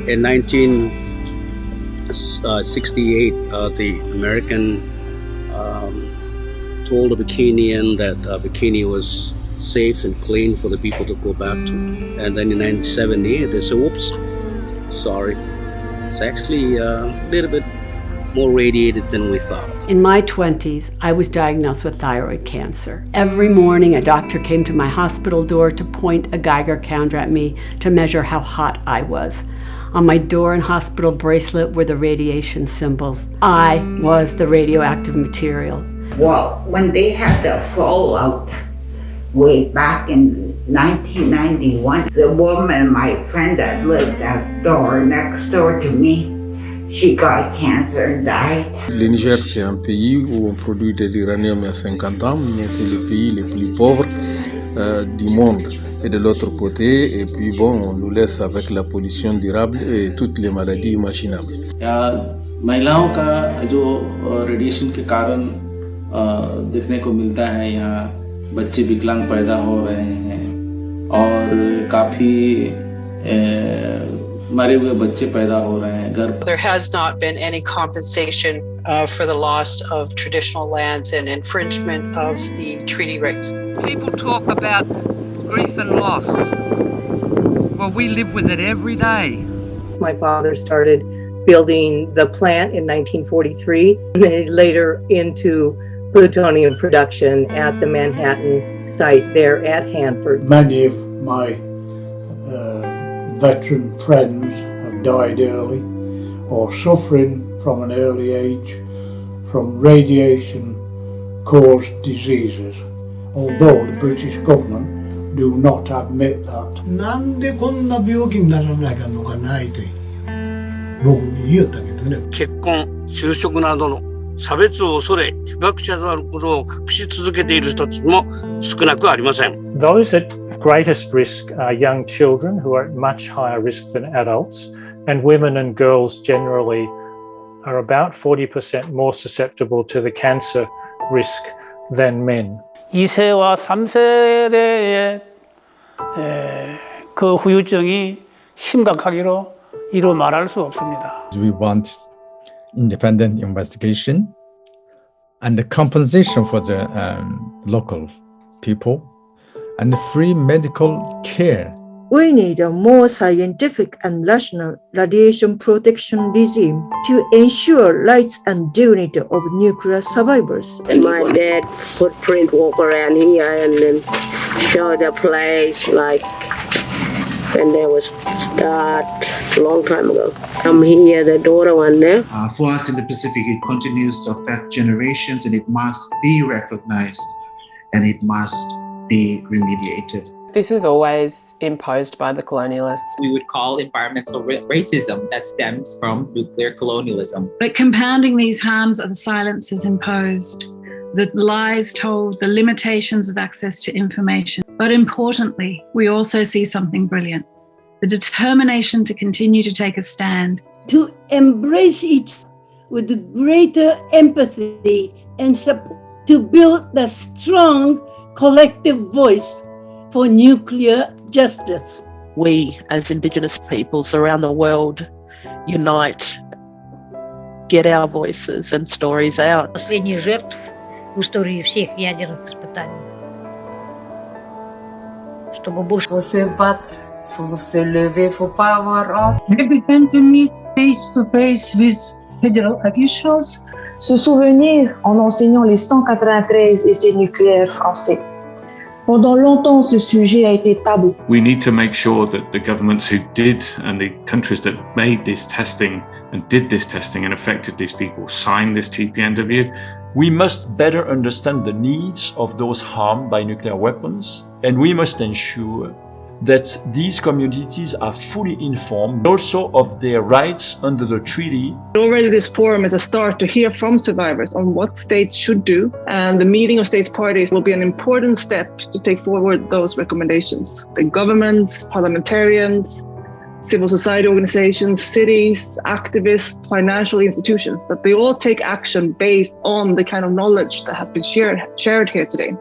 In 1968, the American told the Bikinian that Bikini was safe and clean for the people to go back to. And then in 1978, they said, whoops, sorry. It's actually a little bit more radiated than we thought. In my 20s, I was diagnosed with thyroid cancer. Every morning, a doctor came to my hospital door to point a Geiger counter at me to measure how hot I was. On my door and hospital bracelet were the radiation symbols. I was the radioactive material. Well, when they had the fallout way back in 1991, the woman, my friend that lived next door to me, she got cancer and died. Le Niger, c'est un pays où on produit de l'uranium à 50 ans, mais c'est le pays le plus pauvre du monde. Et de l'autre côté, et puis bon, on nous laisse avec la pollution durable et toutes les maladies imaginables. महिलाओं का जो radiation के कारण देखने को मिलता है, यहाँ बच्चे विकलांग पैदा हो रहे हैं और काफी मरे हुए बच्चे पैदा हो रहे हैं घर. There has not been any compensation for the loss of traditional lands and infringement of the treaty rights. People talk about grief and loss. Well, we live with it every day. My father started building the plant in 1943, and then later into plutonium production at the Manhattan site there at Hanford. Many of my veteran friends have died early or suffering from an early age from radiation-caused diseases, although the British government do not admit that. なんでこんな病気にならないかのかないと僕に言ったけどね。結婚、就職などの差別を恐れ、被爆者であることを隠し続けている人たちも少なくありません。Those at greatest risk are young children who are at much higher risk than adults, and women and girls generally are about 40% more susceptible to the cancer risk than men. 2세와 3세대의 그 후유증이 심각하기로 이루 말할 수 없습니다. We want independent investigation and the compensation for the local people and free medical care. We need a more scientific and rational radiation protection regime to ensure rights and dignity of nuclear survivors. And my dad footprint walk around here and then show the place like when there was start a long time ago. I'm here, the daughter one there. For us in the Pacific, it continues to affect generations and it must be recognized and it must be remediated. This is always imposed by the colonialists. We would call environmental racism that stems from nuclear colonialism. But compounding these harms are the silences imposed, the lies told, the limitations of access to information. But importantly, we also see something brilliant, the determination to continue to take a stand. To embrace it with greater empathy and support, to build the strong collective voice for nuclear justice. We, as Indigenous peoples around the world, unite, get our voices and stories out. Последних жертв в истории всех ядерных испытаний. Чтобы больше... Faut se battre, faut se lever, faut pas avoir honte. We began to meet face to face with federal officials. Se souvenir en enseignant les 193 essais nucléaires français. Pendant longtemps, ce sujet a été tabou. We need to make sure that the governments who did and the countries that made this testing and did this testing and affected these people signed this TPNW. We must better understand the needs of those harmed by nuclear weapons, and we must ensure that these communities are fully informed also of their rights under the treaty. Already this forum is a start to hear from survivors on what states should do, and the meeting of states parties will be an important step to take forward those recommendations. The governments, parliamentarians, civil society organizations, cities, activists, financial institutions, that they all take action based on the kind of knowledge that has been shared here today.